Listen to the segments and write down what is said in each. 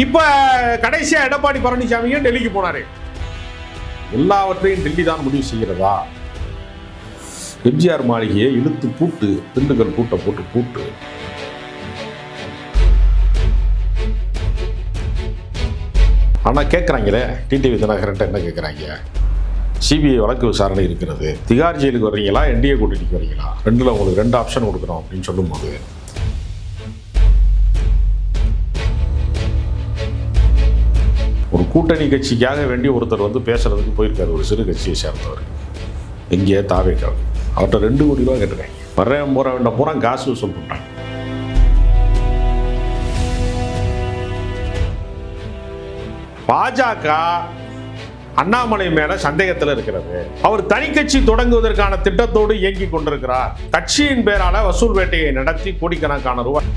இப்ப கடைசியா எடப்பாடி பழனிசாமியும் டெல்லிக்கு போனாரு. எல்லாவற்றையும் டெல்லி தான் முடிவு செய்கிறதா? எம்ஜிஆர் மாளிகையை இழுத்து பூட்டு, திண்டுக்கல் பூட்டை போட்டு பூட்டு. ஆனா கேட்குறாங்களே, டிடிவி தினகரன் என்ன கேட்குறாங்க? சிபிஐ வழக்கு விசாரணை இருக்கிறது, திகார் ஜெயிலுக்கு வர்றீங்களா, என்டிஏ கூட்டணிக்கு வர்றீங்களா, ரெண்டுல உங்களுக்கு 2 ஆப்ஷன் கொடுக்குறோம் அப்படின்னு சொல்லும்போது ஒரு கூட்டணி கட்சிக்காக வேண்டி ஒருத்தர் வந்து பேசுறதுக்கு போயிருக்காரு, ஒரு சிறு கட்சியை சேர்ந்தவர், எங்கேயே தாவேக்காவு. அவர்கிட்ட 2 கோடி ரூபா கேட்டிருக்காங்க. வர்றேன் போற வேண்டாம் பூரா காசு வசூல் பண்றாங்க. பாஜக அண்ணாமலை மேல சந்தேகத்தில் இருக்கிறது. அவர் தனி கட்சி தொடங்குவதற்கான திட்டத்தோடு இயங்கிக் கொண்டிருக்கிறார். கட்சியின் பேரால வசூல் வேட்டையை நடத்தி கோடிக்கணக்கான ரூபாய்.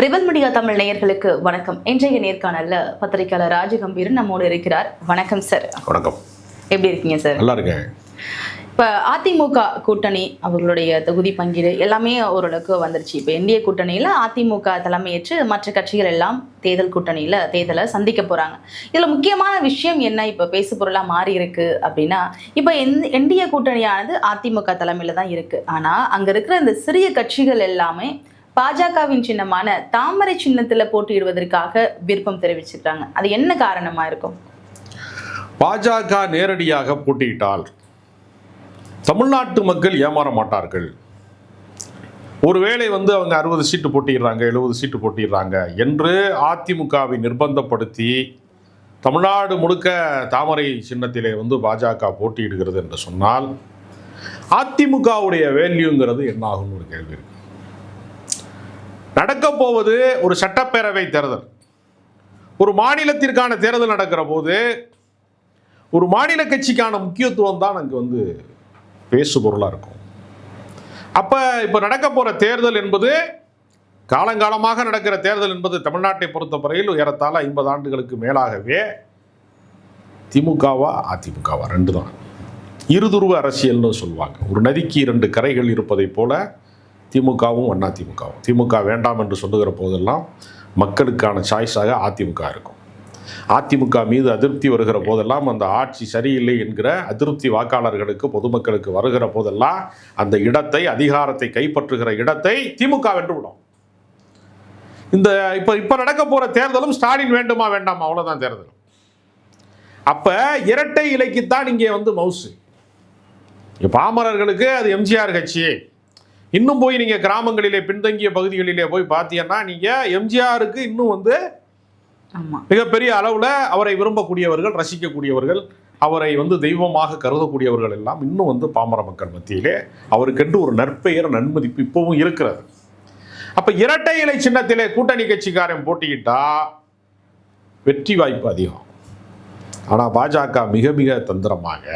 ரிபன் மீடியா தமிழ் நேயர்களுக்கு வணக்கம். இன்றைய நேர்காணல்ல பத்திரிகையாளர் ராஜகம்பீரன் நம்மோடு இருக்கிறார். வணக்கம் சார். வணக்கம். எப்படி இருக்கீங்க சார்? நல்லா இருக்கேன். இப்போ அதிமுக கூட்டணி அவர்களுடைய தொகுதி பங்கீடு எல்லாமே ஓரளவுக்கு வந்துருச்சு. இப்போ என்டிஏ கூட்டணியில் அதிமுக தலைமையேற்று மற்ற கட்சிகள் எல்லாம் தேர்தல் கூட்டணியில் தேர்தலை சந்திக்க போகிறாங்க. இதில் முக்கியமான விஷயம் என்ன இப்போ பேசு பொருளாக மாறி இருக்கு அப்படின்னா, இப்போ என்டிஏ கூட்டணியானது அதிமுக தலைமையில் தான் இருக்குது. ஆனால் அங்கே இருக்கிற இந்த சிறிய கட்சிகள் எல்லாமே பாஜகவின் சின்னமான தாமரை சின்னத்தில் போட்டியிடுவதற்காக விருப்பம் தெரிவிச்சிருக்காங்க. அது என்ன காரணமா இருக்கும்? பாஜக நேரடியாக போட்டியிட்டால் தமிழ்நாட்டு மக்கள் ஏமாற மாட்டார்கள். ஒருவேளை வந்து அவங்க 60 சீட்டு போட்டிடுறாங்க, 70 சீட்டு போட்டிடுறாங்க என்று அதிமுகவை நிர்பந்தப்படுத்தி தமிழ்நாடு முழுக்க தாமரை சின்னத்திலே வந்து பாஜக போட்டியிடுகிறது என்று சொன்னால் அதிமுகவுடைய வேல்யூங்கிறது என்ன ஆகும்னு ஒரு கேள்வி இருக்கு. நடக்க போவது ஒரு சட்டப்பேரவை தேர்தல். ஒரு மாநிலத்திற்கான தேர்தல் நடக்கிற போது ஒரு மாநில கட்சிக்கான முக்கியத்துவம் தான் அங்கே வந்து பேசு பொருளாக இருக்கும். அப்போ இப்போ நடக்க போகிற தேர்தல் என்பது காலங்காலமாக நடக்கிற தேர்தல் என்பது தமிழ்நாட்டை பொறுத்தவரையில் ஏறத்தாழ 50 ஆண்டுகளுக்கு மேலாகவே திமுகவா அதிமுகவா 2 தான். இருதுருவ அரசியல்னு சொல்லுவாங்க. ஒரு நதிக்கு 2 கரைகள் இருப்பதை போல திமுகவும் அதிமுகவும். திமுக வேண்டாம் என்று சொல்லுகிற போதெல்லாம் மக்களுக்கான சாய்ஸாக அதிமுக இருக்கும். அதிமுக மீது அதிருப்தி வருகிற போதெல்லாம், அந்த ஆட்சி சரியில்லை என்கிற அதிருப்தி வாக்காளர்களுக்கு பொதுமக்களுக்கு வருகிற போதெல்லாம் அந்த இடத்தை, அதிகாரத்தை கைப்பற்றுகிற இடத்தை திமுக வென்றுவிடும். இந்த இப்போ நடக்க போகிற தேர்தலும் ஸ்டாலின் வேண்டுமா வேண்டாமா, அவ்வளோதான் தேர்தல். அப்போ இரட்டை இலைக்குத்தான் இங்கே வந்து மவுசு. பாமரர்களுக்கு அது எம்ஜிஆர் கட்சி. இன்னும் போய் நீங்கள் கிராமங்களிலே பின்தங்கிய பகுதிகளிலே போய் பார்த்தீங்கன்னா நீங்கள் எம்ஜிஆருக்கு இன்னும் வந்து மிகப்பெரிய அளவில் அவரை விரும்பக்கூடியவர்கள், ரசிக்கக்கூடியவர்கள், அவரை வந்து தெய்வமாக கருதக்கூடியவர்கள் எல்லாம் இன்னும் வந்து பாமர மக்கள் மத்தியிலே அவருக்கென்று ஒரு நற்பெயர், நன்மதிப்பு இப்பவும் இருக்கிறது. அப்போ இரட்டை இலை சின்னத்திலே கூட்டணி கட்சிக்காரன் போட்டியிட்டா வெற்றி வாய்ப்பு அதிகம். ஆனால் பாஜக மிக மிக தந்திரமாக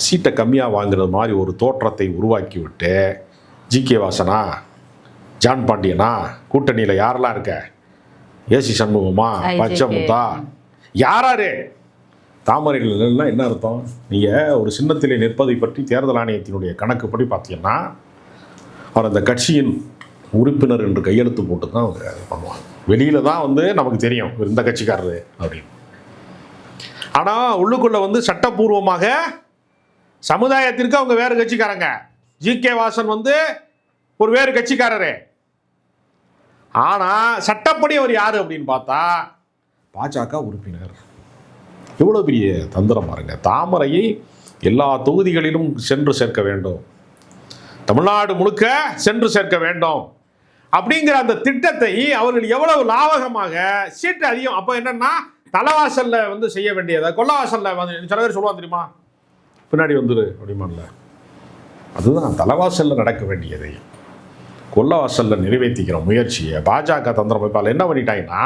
சீட்டை கம்மியாக வாங்குறது மாதிரி ஒரு தோற்றத்தை உருவாக்கிவிட்டு, ஜி.கே. வாசனா, ஜான் பாண்டியனா, கூட்டணியில் யாரெல்லாம் இருக்க, ஏசி சண்முகமா, பச்சமுத்தா, யாராரு தாமரைகள்லாம் என்ன அர்த்தம்? நீங்கள் ஒரு சின்னத்திலே நிற்பதை பற்றி தேர்தல் ஆணையத்தினுடைய கணக்குப்படி பார்த்தீங்கன்னா அவர் அந்த கட்சியின் உறுப்பினர் என்று கையெழுத்து போட்டு தான் அவங்க பண்ணுவாங்க. வெளியில் தான் வந்து நமக்கு தெரியும் இந்த கட்சிக்காரரு அப்படின்னு. ஆனால் உள்ளுக்குள்ளே வந்து சட்டப்பூர்வமாக சமுதாயத்திற்கு அவங்க வேறு கட்சிக்காரங்க. ஜி.கே. வாசன் வந்து ஒரு வேறு கட்சிக்காரரு. ஆனால் சட்டப்படி அவர் யார் அப்படின்னு பார்த்தா பாஜக உறுப்பினர். எவ்வளோ பெரிய தந்திரம் பாருங்க. தாமரையை எல்லா தொகுதிகளிலும் சென்று சேர்க்க வேண்டும், தமிழ்நாடு முழுக்க சென்று சேர்க்க வேண்டும் அப்படிங்கிற அந்த திட்டத்தை அவர்கள் எவ்வளவு லாபகமாக சீட்டு அதிகம். அப்போ என்னன்னா தலைவாசலில் வந்து செய்ய வேண்டியதை கொல்லவாசலில் வந்து சில பேர் சொல்லுவாங்க தெரியுமா, பின்னாடி வந்துரு அப்படிமான்ல. அதுதான் தலைவாசலில் நடக்க வேண்டியதை கொல்லவாசலில் நிறைவேற்றிக்கிற முயற்சியை பாஜக தந்திரம் வைப்பால் என்ன பண்ணிட்டாங்கன்னா,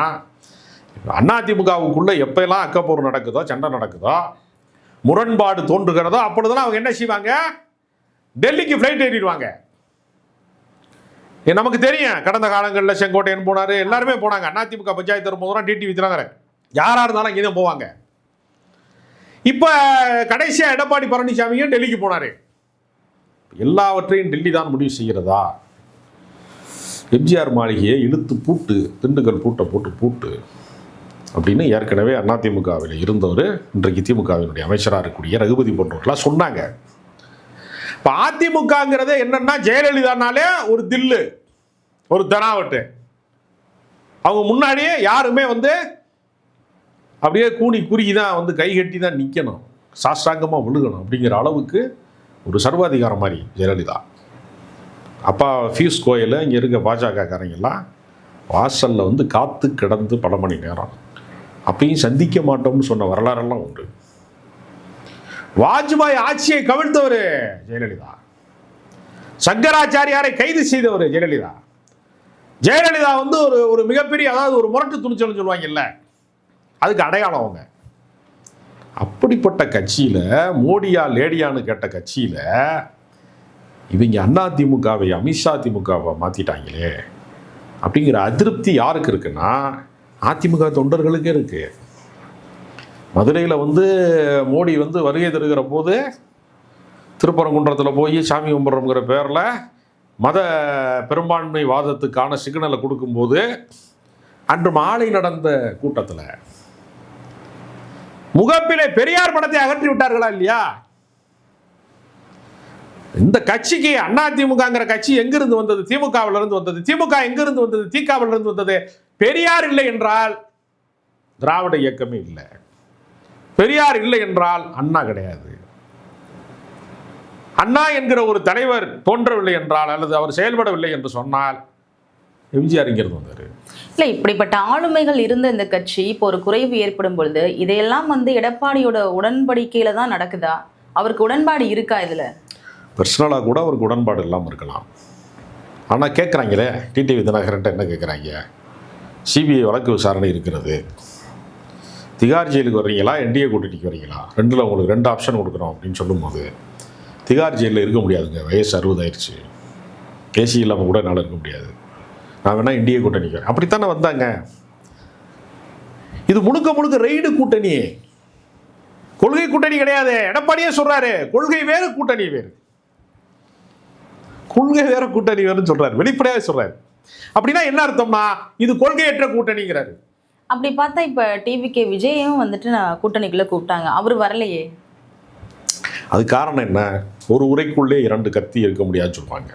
அதிமுகவுக்குள்ளே எப்பெல்லாம் அக்கப்போர் நடக்குதோ, சண்டை நடக்குதோ, முரண்பாடு தோன்றுகிறதோ, அப்பொழுதெல்லாம் அவங்க என்ன செய்வாங்க, டெல்லிக்கு ஃப்ளைட் ஏறிடுவாங்க. நமக்கு தெரியும் கடந்த காலங்களில் செங்கோட்டையன் போனார், எல்லாருமே போனாங்க. அதிமுக பஞ்சாயத்து வரும்போது டிடிவி தினகரன் யாராக இருந்தாலும் இங்கே தான் போவாங்க. இப்போ கடைசியாக எடப்பாடி பழனிசாமியும் டெல்லிக்கு போனார். எல்லாவற்றையும் டெல்லி தான் முடிவு செய்கிறதா? எம்ஜிஆர் மாளிகையை இழுத்து பூட்டு, திண்டுக்கல் பூட்டை போட்டு பூட்டு அப்படின்னு ஏற்கனவே அதிமுகவில் இருந்தவர், இன்றைக்கு திமுகவினுடைய அமைச்சராக இருக்கக்கூடிய ரகுபதி போன்றவர்களாம் சொன்னாங்க. இப்போ அதிமுகங்கிறதே என்னன்னா, ஜெயலலிதானாலே ஒரு தில்லு, ஒரு தனாவட்டு. அவங்க முன்னாடியே யாருமே வந்து அப்படியே கூனி குறுகி தான் வந்து கை கட்டி தான் நிற்கணும், சாஷ்டாங்கமாக விழுகணும் அப்படிங்கிற அளவுக்கு ஒரு சர்வாதிகாரம் மாதிரி ஜெயலலிதா. அப்பா பியூஷ் கோயல் இங்கே இருக்க பாஜகக்காரங்கெல்லாம் வாசலில் வந்து காத்து கிடந்து பல மணி நேரம், அப்பயும் சந்திக்க மாட்டோம்னு சொன்ன வரலாறெல்லாம் உண்டு. வாஜ்பாய் ஆட்சியை கவிழ்த்தவர் ஜெயலலிதா, சங்கராச்சாரியாரை கைது செய்தவர் ஜெயலலிதா. ஜெயலலிதா வந்து ஒரு மிகப்பெரிய, அதாவது ஒரு முரட்டு துணிச்சல்னு சொல்லுவாங்கல்ல, அதுக்கு அடையாளம் அவங்க. அப்படிப்பட்ட கட்சியில் மோடியா லேடியான்னு கேட்ட கட்சியில் இவங்க அதிமுகவை அமித்ஷா திமுகவை மாற்றிட்டாங்களே அப்படிங்கிற அதிருப்தி யாருக்கு இருக்குன்னா, அதிமுக தொண்டர்களுக்கே இருக்கு. மதுரையில் வந்து மோடி வந்து வருகை தருகிற போது திருப்பரங்குன்றத்தில் போய் சாமி கும்பிட்றோங்கிற பேரில் மத பெரும்பான்மை வாதத்துக்கான சிக்னலை கொடுக்கும்போது அன்று மாலை நடந்த கூட்டத்தில் முகப்பிலே பெரியார் படத்தை அகற்றி விட்டார்களா இல்லையா? இந்த கட்சிக்கு அதிமுகங்கிற கட்சி எங்கிருந்து வந்தது? திமுகவில் இருந்து வந்தது. திமுக எங்கிருந்து வந்தது? திகாவில் இருந்து வந்தது. பெரியார் இல்லை என்றால் திராவிட இயக்கமே இல்லை. பெரியார் இல்லை என்றால் அண்ணா கிடையாது. அண்ணா என்கிற ஒரு தலைவர் தோன்றவில்லை என்றால், அல்லது அவர் செயல்படவில்லை என்று சொன்னால் எம்ஜிஆர் இங்கிருந்து வந்தார். இல்லை, இப்படிப்பட்ட ஆளுமைகள் இருந்த இந்த கட்சி இப்போ ஒரு குறைவு ஏற்படும் பொழுது இதையெல்லாம் வந்து எடப்பாடியோட உடன்படிக்கையில தான் நடக்குதா? அவருக்கு உடன்பாடு இருக்கா? இதில் பர்சனலாக கூட அவருக்கு உடன்பாடு இல்லாமல் இருக்கலாம். ஆனால் கேட்குறாங்களே, டிடிவி தினகரன்ட்ட என்ன கேட்குறாங்க? சிபிஐ வழக்கு விசாரணை இருக்கிறது, திகார் ஜெயிலுக்கு வர்றீங்களா, என்டிஏ கூட்டணிக்கு வர்றீங்களா, ரெண்டில் உங்களுக்கு 2 ஆப்ஷன் கொடுக்குறோம் அப்படின்னு சொல்லும்போது திகார் ஜெயிலில் இருக்க முடியாதுங்க, வயசு 60 ஆயிடுச்சு, ஏசி இல்லாமல் கூட என்னால் இருக்க முடியாது, நான் வேணா என்டிஏ கூட்டணிக்கு வரேன், அப்படித்தானே வந்தாங்க. இது முழுக்க முழுக்க ரெய்டு கூட்டணி, கொள்கை கூட்டணி கிடையாது. எடப்பாடியே சொல்றாரு, கொள்கை வேறு கூட்டணி வேறு, கொள்கை வேற கூட்டணி வேறுன்னு சொல்றாரு, வெளிப்படையாக சொல்றாரு. அப்படின்னா என்ன அர்த்தம்னா, இது கொள்கையற்ற கூட்டணிங்கிறாரு. அப்படி பார்த்தா இப்ப டிவிகே விஜயும் வந்துட்டு நான் கூட்டணிக்குள்ள கூப்பிட்டாங்க, அவர் வரலையே. அது காரணம் என்ன? ஒரு உரைக்குள்ளே 2 கத்தி இருக்க முடியாதுன்னு சொல்லுவாங்க,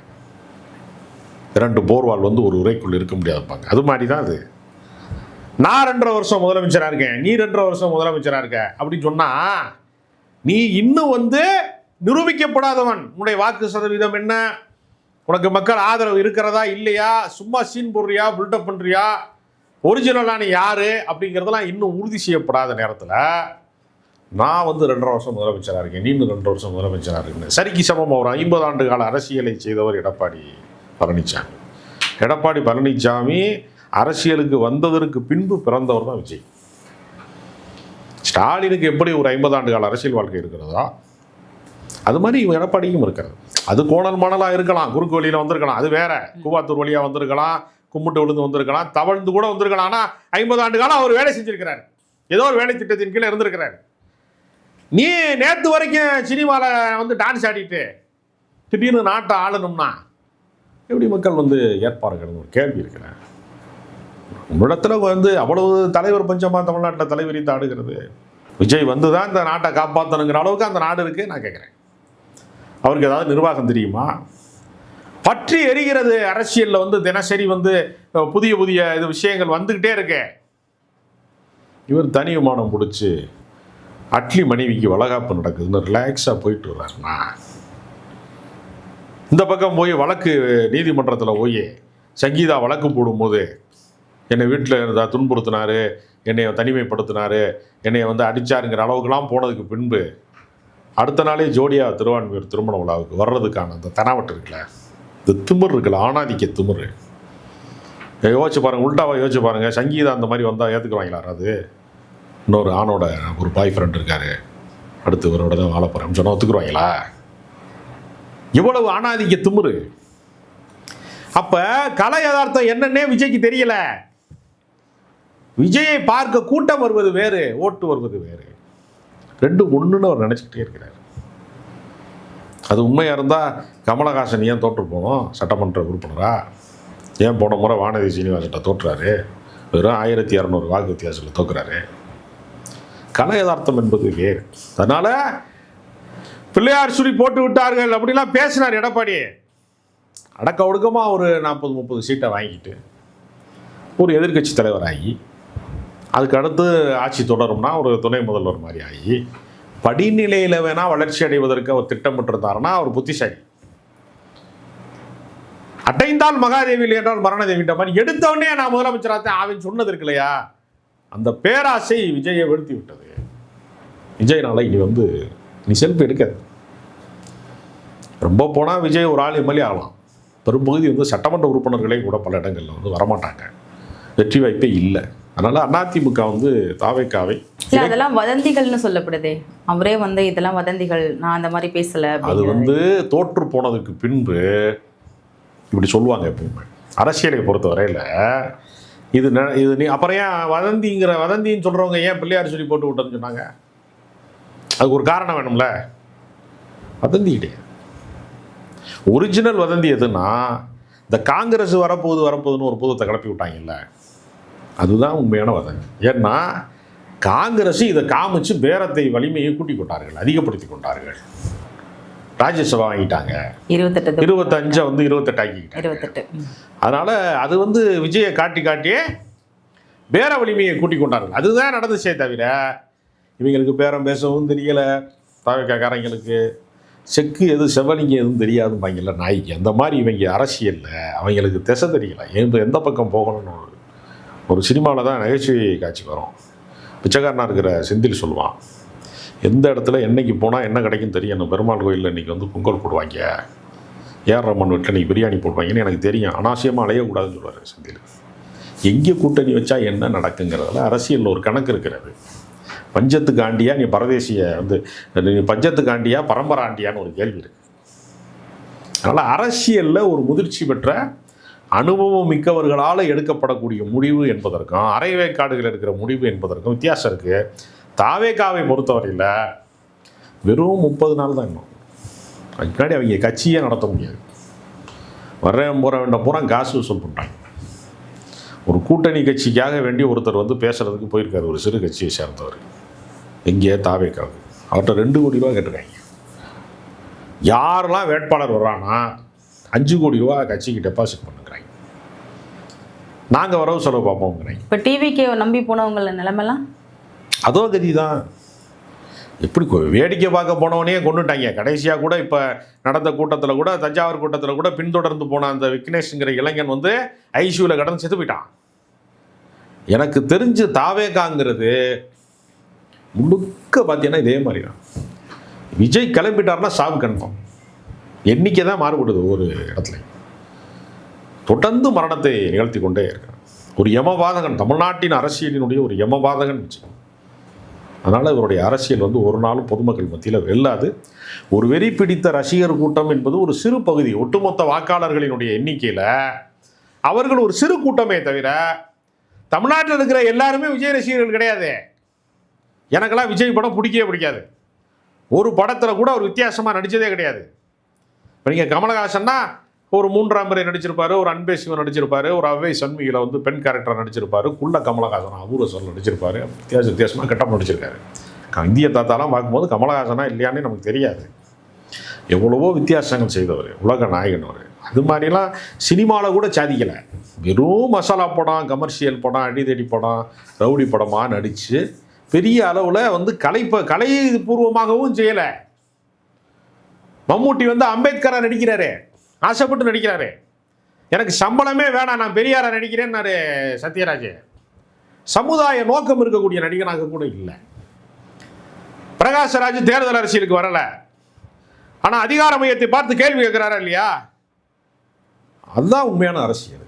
2 போர்வால் வந்து ஒரு உரைக்குள்ள இருக்க முடியாதுப்பாங்க. அது மாதிரி தான் அது. நான் 2.5 வருஷம் முதலமைச்சராக இருக்கேன், நீ 2.5 வருஷம் முதலமைச்சராக இருக்க அப்படின்னு சொன்னா, நீ இன்னும் வந்து நிரூபிக்கப்படாதவன். உன்னுடைய வாக்கு சதவீதம் என்ன, உனக்கு மக்கள் ஆதரவு இருக்கிறதா இல்லையா, சும்மா சீன் போடுறியா, பில்டப் பண்ணுறியா, ஒரிஜினலான யாரு அப்படிங்கிறதெல்லாம் இன்னும் உறுதி செய்யப்படாத நேரத்தில் நான் வந்து 2.5 வருஷம் முதலமைச்சராக இருக்கேன், நீ 2 வருஷம் முதலமைச்சராக இருக்குன்னு சரிக்கு சமமாக ஒரு 50 ஆண்டு கால அரசியலை செய்தவர் எடப்பாடி பழனிசாமி. எடப்பாடி பழனிசாமி அரசியலுக்கு வந்ததற்கு பின்பு பிறந்தவர் தான் விஜய். ஸ்டாலினுக்கு எப்படி ஒரு 50 ஆண்டு கால அரசியல் வாழ்க்கை இருக்கிறதோ அது மாதிரி இவங்க எடப்பாடிக்கும் இருக்கிறது. அது கோணல் மணலாக இருக்கலாம், குறுக்கு வழியில் வந்திருக்கலாம், அது வேற, கூவாத்தூர் வழியாக வந்திருக்கலாம், கும்பிட்டு விழுந்து வந்திருக்கலாம், தவழ்ந்து கூட வந்திருக்கலாம். ஆனால் 50 ஆண்டு காலம் அவர் வேலை செஞ்சிருக்கிறார், ஏதோ ஒரு வேலை திட்டத்தின் கீழே இருந்திருக்கிறார். நீ நேற்று வரைக்கும் சினிமாவில் வந்து டான்ஸ் ஆடிட்டு திடீர்னு நாட்டை ஆளணும்னா எப்படி மக்கள் வந்து ஏற்பார்கள்னு ஒரு கேள்வி இருக்கிறேன். உன்னிடத்துல வந்து அவ்வளவு தலைவர் பஞ்சமாக தமிழ்நாட்டில் தலைவிரித்து ஆடுகிறது. விஜய் வந்து தான் இந்த நாட்டை காப்பாற்றணுங்கிற அளவுக்கு அந்த நாடு இருக்குது. நான் கேட்குறேன், அவருக்கு ஏதாவது நிர்வாகம் தெரியுமா? பற்றி எரிகிறது அரசியலில் வந்து தினசரி வந்து புதிய புதிய இது விஷயங்கள் வந்துக்கிட்டே இருக்கு. இவர் தனி விமானம் பிடிச்சி அட்லி மனைவிக்கு வளகாப்பு நடக்குதுன்னு ரிலாக்ஸாக போயிட்டு வர்றாருண்ணா, இந்த பக்கம் போய் வழக்கு நீதிமன்றத்தில் போய் சங்கீதா வழக்கு போடும்போது என்னை வீட்டில் இருந்தால் துன்புறுத்தினார், என்னை தனிமைப்படுத்தினார், என்னை வந்து அடித்தாருங்கிற அளவுக்குலாம் போனதுக்கு பின்பு அடுத்த நாளே ஜோடியா திருவான்மையூர் திருமண விழாவுக்கு வர்றதுக்கான அந்த தனாவட்டு இருக்குல்ல, இந்த திமிர் இருக்குல்ல, ஆணாதிக்க திமிர். யோசிச்சு பாருங்கள், உள்டாவாக யோசிச்சு பாருங்கள். சங்கீதா அந்த மாதிரி வந்தால் ஏற்றுக்குவாங்களா? அது இன்னொரு ஆணோட ஒரு பாய் ஃப்ரெண்ட் இருக்காரு, அடுத்து இவரோட தான் வாழ போகிறேன்னு சொன்னால் ஒத்துக்குருவாங்களா? இவ்வளவு ஆணாதிக்க திமிரு. அப்போ கலை யதார்த்தம் என்னன்னே விஜய்க்கு தெரியல. விஜயை பார்க்க கூட்டம் வருவது வேறு, ஓட்டு வருவது வேறு. ரெண்டும் ஒன்றுன்னு அவர் நினச்சிக்கிட்டே இருக்கிறார். அது உண்மையாக இருந்தால் கமலஹாசன் ஏன் தோற்று போனோம் சட்டமன்ற உறுப்பினரா? ஏன் போன முறை வானதி சீனிவாசன்ட்ட தோற்றுறாரு? வெறும் 1200 வாக்கு வித்தியாசத்தில் தோக்குறாரு. கல யதார்த்தம் என்பது வேறு. அதனால் பிள்ளையார் சுழி போட்டு விட்டார்கள் அப்படிலாம் பேசினார் எடப்பாடி. அடக்க ஒடுக்கமாக ஒரு 40-30 சீட்டை வாங்கிட்டு ஒரு எதிர்க்கட்சி தலைவராகி அதுக்கு அடுத்து ஆட்சி தொடரும்னா ஒரு துணை முதல்வர் மாதிரி ஆகி படிநிலையில் வேணால் வளர்ச்சி அடைவதற்கு அவர் திட்டமிட்டிருந்தாருன்னா அவர் புத்திசாலி. அடைந்தால் மகாதேவி என்றால் மரணதேவின்ற மாதிரி எடுத்தவொடனே நான் முதலமைச்சராக அவன் சொன்னது இருக்கு இல்லையா, அந்த பேராசை விஜயை வீழ்த்தி விட்டது. விஜய்னால இனி நீ செல்ஃபி எடுக்காது. ரொம்ப போனால் விஜய் ஒரு ஆள் எம்எல்ஏ ஆகலாம். பெரும்பகுதி சட்டமன்ற உறுப்பினர்களே கூட பல இடங்களில் வரமாட்டாங்க. வெற்றி வாய்ப்பே இல்லை. அதனால் அதிமுக தாவேக்காவை அதெல்லாம் வதந்திகள்னு சொல்லப்படுதே. அவரே இதெல்லாம் வதந்திகள், நான் அந்த மாதிரி பேசலை. அது தோற்று போனதுக்கு பின்பு இப்படி சொல்லுவாங்க. எப்பவுமே அரசியலை பொறுத்தவரையில் இது நீ அப்புறம் ஏன் வதந்தின்னு சொல்கிறவங்க ஏன் பிள்ளையார் சொல்லி போட்டு விட்டோன்னு சொன்னாங்க? அதுக்கு ஒரு காரணம் வேணும்ல. வதந்தி கிடையாது. ஒரிஜினல் வதந்தி எதுன்னா இந்த காங்கிரஸ் வரப்போகுதுன்னு ஒரு பூதத்தை கிளப்பி விட்டாங்கல்ல, அதுதான் உண்மையான வதந்தி. ஏன்னா காங்கிரஸ் இதை காமிச்சு பேரத்தை வலிமையை கூட்டி கொண்டார்கள், அதிகப்படுத்தி கொண்டார்கள். ராஜ்யசபா வாங்கிட்டாங்க, 25 28 ஆக்கிக்கிட்டாங்க. அதனால் அது விஜயை காட்டியே பேர வலிமையை கூட்டி கொண்டார்கள். அதுதான் நடந்துச்சே தவிர இவங்களுக்கு பேரம் பேசவும் தெரியலை. தாவேக்காரங்களுக்கு செக்கு எது செவ்வலிங்க எதுவும் தெரியாதும்பாங்கல்ல நாய்க்கு, அந்த மாதிரி இவங்க அரசியலில் அவங்களுக்கு திசை தெரியலை. எந்த பக்கம் போகணும்னு ஒரு சினிமாவில் தான் நகைச்சுவை காட்சி வரும். பிச்சைக்காரனாக இருக்கிற செந்தில் சொல்லுவான், எந்த இடத்துல என்னைக்கு போனால் என்ன கிடைக்கும் தெரியணும். பெருமாள் கோயிலில் இன்றைக்கி பொங்கல் போடுவாங்க, ஏஆர் ரமன் வீட்டில் இன்றைக்கி பிரியாணி போடுவாங்கன்னு எனக்கு தெரியும், அனாவசியமாக அலையக்கூடாதுன்னு சொல்லுவார் செந்தில். எங்கே கூட்டணி வச்சா என்ன நடக்குங்கிறதுல அரசியலில் ஒரு கணக்கு இருக்கிறது. பஞ்சத்துக்கு ஆண்டியா நீ பரதேசிய நீ பஞ்சத்துக்கு ஆண்டியா பரம்பரை ஆண்டியான்னு ஒரு கேள்வி இருக்குது. அதனால் அரசியலில் ஒரு முதிர்ச்சி பெற்ற அனுபவம் மிக்கவர்களால் எடுக்கப்படக்கூடிய முடிவு என்பதற்கும் அரைவேக்காடுகள் எடுக்கிற முடிவு என்பதற்கும் வித்தியாசம் இருக்குது. தாவேக்காவை பொறுத்தவரையில் வெறும் 30 நாள் தான் இன்னும். அதுக்கு முன்னாடி அவங்க கட்சியே நடத்த முடியாது. பூரா காசு வசூல் பண்ணுறாங்க. ஒரு கூட்டணி கட்சிக்காக வேண்டி ஒருத்தர் பேசுகிறதுக்கு போயிருக்காரு, ஒரு சிறு கட்சியை சேர்ந்தவர். எங்கேயே தாவேக்காவு அவர்கிட்ட 2 கோடி ரூபா கேட்டிருக்காங்க. யாரெல்லாம் வேட்பாளர் வர்றான்னா 5 கோடி ரூபா கட்சிக்கு டெபாசிட் பண்ணுறாங்க. நாங்கள் வரவு செலவு பார்ப்போங்கிறாங்க. இப்போ டிவிக்கு நம்பி போனவங்கள நிலைமெல்லாம் அதோ கதி தான். எப்படி வேடிக்கை பார்க்க போனவனே கொண்டுட்டாங்க. கடைசியாக கூட இப்போ நடந்த கூட்டத்தில் கூட, தஞ்சாவூர் கூட்டத்தில் கூட பின்தொடர்ந்து போன அந்த விக்னேஷ்ங்கிற இளைஞன் ஐசியூவில் கடந்து செத்து போயிட்டான். எனக்கு தெரிஞ்சு தாவேக்காங்கிறது முழுக்க பார்த்தீங்கன்னா இதே மாதிரி தான். விஜய் கிளம்பிட்டார்னா சாவு கன்ஃபார்ம். எண்ணிக்கை தான் மாறுபடுது. ஒரு இடத்துல தொடர்ந்து மரணத்தை நிகழ்த்தி கொண்டே இருக்கான். ஒரு யமபாதகன், தமிழ்நாட்டின் அரசியலினுடைய ஒரு யமபாதகன் வச்சுக்கணும். அதனால் இவருடைய அரசியல் ஒரு நாளும் பொதுமக்கள் மத்தியில் வெல்லாது. ஒரு வெறி பிடித்த ரசிகர் கூட்டம் என்பது ஒரு சிறு பகுதி. ஒட்டுமொத்த வாக்காளர்களினுடைய எண்ணிக்கையில் அவர்கள் ஒரு சிறு கூட்டமே தவிர தமிழ்நாட்டில் இருக்கிற எல்லாருமே விஜய் ரசிகர்கள் கிடையாது. எனக்கெல்லாம் விஜய் படம் பிடிக்கவே பிடிக்காது. ஒரு படத்தில் கூட ஒரு வித்தியாசமாக நடித்ததே கிடையாது. இப்போ நீங்கள் கமலஹாசன்னா ஒரு 3ஆம் முறை நடிச்சிருப்பார், ஒரு அன்பே சிவன் நடிச்சிருப்பார், ஒரு அவ்வை சண்முகியில் பெண் கேரக்டர் நடிச்சிருப்பார், குள்ள கமலஹாசன் அபூர்வ சொல் நடிச்சிருப்பார், வித்தியாசமாக கெட்டப் நடிச்சிருக்காரு. இந்திய தாத்தாலாம் பார்க்கும்போது கமலஹாசனா இல்லையானே நமக்கு தெரியாது. எவ்வளவோ வித்தியாசங்கள் செய்தவர், உலக நாயகன் அவர். அது மாதிரிலாம் சினிமாவில் கூட சாதிக்கலை. வெறும் மசாலா படம், கமர்ஷியல் படம், அடிதடி படம், ரவுடி படமாக நடித்து பெரிய அளவில் கலை பூர்வமாகவும் செய்யலை. மம்மூட்டி அம்பேத்கராக நடிக்கிறாரு, ஆசைப்பட்டு நடிக்கிறாரு. எனக்கு சம்பளமே வேணாம், நான் பெரியாரா நடிக்கிறேன்னாரு சத்யராஜ். சமுதாய நோக்கம் இருக்கக்கூடிய நடிகனாக கூட இல்லை. பிரகாஷ்ராஜ் தேர்தல் அரசியலுக்கு வரலை, ஆனால் அதிகார மையத்தை பார்த்து கேள்வி கேட்கிறாரா இல்லையா? அதுதான் உண்மையான அரசியல்.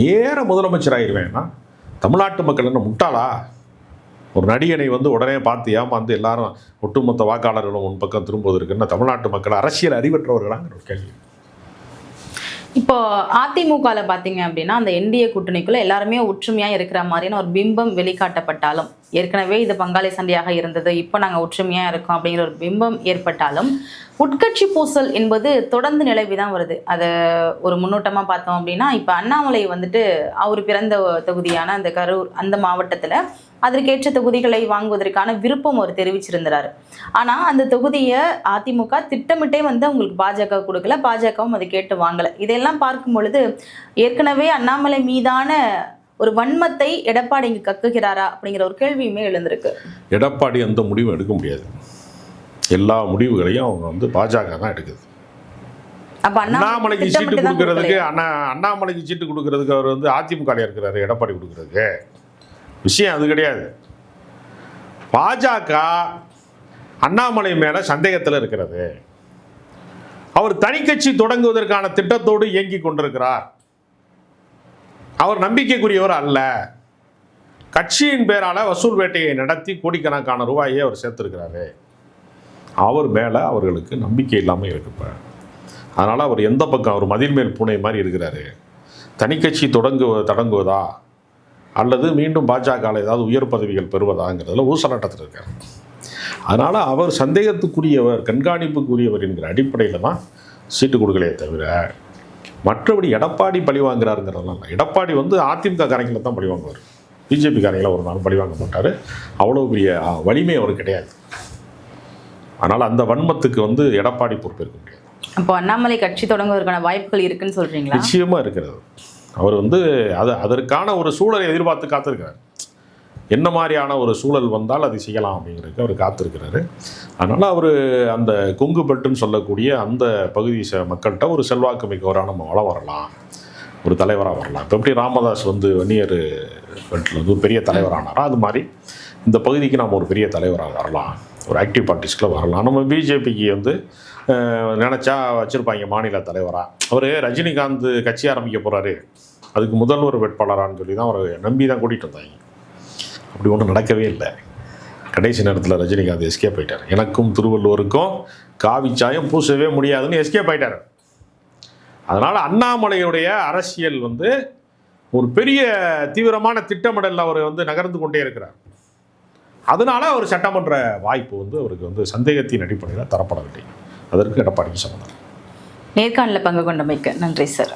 நேர முதலமைச்சர் ஆகிடுவேன்னா தமிழ்நாட்டு மக்கள் என்ன முட்டாளா? ஒரு நடிகனை உடனே பார்த்து ஏமாந்து எல்லாரும் ஒட்டுமொத்த வாக்காளர்களும் உன் பக்கம் திரும்புவதற்குன்னா தமிழ்நாட்டு மக்கள் அரசியல் அறிவற்றவர்களாங்கிற ஒரு கேள்வி. இப்போ அதிமுகல பாத்தீங்க அப்படின்னா அந்த என்டிஏ கூட்டணிக்குள்ள எல்லாருமே ஒற்றுமையா இருக்கிற மாதிரியான ஒரு பிம்பம் வெளிக்காட்டப்பட்டாலும், ஏற்கனவே இது பங்காளி சண்டையாக இருந்தது, இப்போ நாங்க ஒற்றுமையா இருக்கோம் அப்படிங்கிற ஒரு பிம்பம் ஏற்பட்டாலும், உட்கட்சி பூசல் என்பது தொடர்ந்து நிலவிதான் வருது. அதை ஒரு முன்னோட்டமா பார்த்தோம் அப்படின்னா, இப்போ அண்ணாமலை வந்துட்டு அவர் பிறந்த தொகுதியான அந்த கரூர் அந்த மாவட்டத்துல அதற்கேற்ற தொகுதிகளை வாங்குவதற்கான விருப்பம் அவர் தெரிவிச்சிருந்தாரு. ஆனா அந்த தொகுதியை அதிமுக திட்டமிட்டே வந்து அவங்களுக்கு பாஜக கொடுக்கல, பாஜகவும் அதை கேட்டு வாங்கல. இதெல்லாம் பார்க்கும் பொழுது ஏற்கனவே அண்ணாமலை மீதான ஒரு வன்மத்தை எடப்பாடி இங்கு கக்குகிறாரா அப்படிங்கிற ஒரு கேள்வியுமே எழுந்திருக்கு. எடப்பாடி அந்த முடிவு எடுக்க முடியாது. எல்லா முடிவுகளையும் அவங்க வந்து பாஜக தான் எடுக்குது. அப்ப அண்ணாமலைக்கு சீட்டு கொடுக்கறதுக்கு அண்ணாமலைக்கு சீட்டு கொடுக்கறதுக்கு அவர் வந்து அதிமுக இருக்கிறாரு, எடப்பாடி கொடுக்கறதுக்கு விஷயம் அது கிடையாது. பாஜக அண்ணாமலை மேல சந்தேகத்தில் இருக்கிறது. அவர் தனி கட்சி தொடங்குவதற்கான திட்டத்தோடு இயங்கி கொண்டிருக்கிறார். அவர் நம்பிக்கைக்குரியவர் அல்ல. கட்சியின் பேரால வசூல் வேட்டையை நடத்தி கோடிக்கணக்கான ரூபாயை அவர் சேர்த்திருக்கிறாரு. அவர் மேல அவர்களுக்கு நம்பிக்கை இல்லாமல் இருக்கு. அதனால அவர் எந்த பக்கம், அவர் மதில் மேல் பூனை மாதிரி இருக்கிறாரு. தனி கட்சி தொடங்குவதா அல்லது மீண்டும் பாஜகவில் ஏதாவது உயர் பதவிகள் பெறுவதாங்கிறதுல ஊசலாட்டத்தில் இருக்கார். அதனால் அவர் சந்தேகத்துக்குரியவர், கண்காணிப்புக்குரியவர் என்கிற அடிப்படையில் தான் சீட்டு கொடுக்கலையே தவிர மற்றபடி எடப்பாடி பழி வாங்குறாருங்கிறதுலாம் இல்லை. எடப்பாடி வந்து அதிமுக காரங்களை தான் பழி வாங்குவார், பிஜேபி காரங்களை ஒரு நாள் பழி வாங்க மாட்டார். அவ்வளோ பெரிய வலிமை அவர் கிடையாது. அதனால் அந்த வன்மத்துக்கு வந்து எடப்பாடி பொறுப்பேற்க முடியாது. அப்போ அண்ணாமலை கட்சி தொடங்குவதற்கான வாய்ப்புகள் இருக்குன்னு சொல்றீங்களா? நிச்சயமாக இருக்கிறது. அவர் வந்து அதற்கான ஒரு சூழலை எதிர்பார்த்து காத்திருக்கிறார். என்ன மாதிரியான ஒரு சூழல் வந்தால் அதை செய்யலாம் அப்படிங்கிறதுக்கு அவர் காத்திருக்கிறாரு. அதனால் அவர் அந்த கொங்கு பெல்ட்டுன்னு சொல்லக்கூடிய அந்த பகுதி மக்கள்கிட்ட ஒரு செல்வாக்கு மிக்கவராக நம்ம வளம் வரலாம், ஒரு தலைவராக வரலாம். இப்போ எப்படி ராமதாஸ் வந்து வன்னியர் பெல்ட்டில் வந்து ஒரு பெரிய தலைவரானாரோ அது மாதிரி இந்த பகுதிக்கு நம்ம ஒரு பெரிய தலைவராக வரலாம், ஒரு ஆக்டிவ் பார்ட்டிஸ்கில் வரலாம். நம்ம பிஜேபிக்கு வந்து நினச்சா வச்சுருப்பாங்க மாநில தலைவராக. அவர் ரஜினிகாந்த் கட்சி ஆரம்பிக்க போகிறாரு, அதுக்கு முதல்வர் வேட்பாளரான்னு சொல்லி தான் அவரை நம்பி தான் கூட்டிகிட்டு வந்தாங்க. அப்படி ஒன்றும் நடக்கவே இல்லை. கடைசி நேரத்தில் ரஜினிகாந்த் எஸ்கேப் ஆகிட்டார். எனக்கும் திருவள்ளுவருக்கும் காவி சாயம் பூசவே முடியாதுன்னு எஸ்கேப் ஆகிட்டார். அதனால் அண்ணாமலையுடைய அரசியல் வந்து ஒரு பெரிய தீவிரமான திட்டமிடல் அவர் வந்து நகர்ந்து கொண்டே இருக்கிறார். அதனால அவர் சட்டமன்ற வாய்ப்பு வந்து அவருக்கு வந்து சந்தேகத்தின் அடிப்படையில் தரப்படவில்லை. அதற்கு எடப்பாடிக்கு சம்மந்தம். நேர்காணலில் பங்கு கொண்டமைக்கு நன்றி சார்.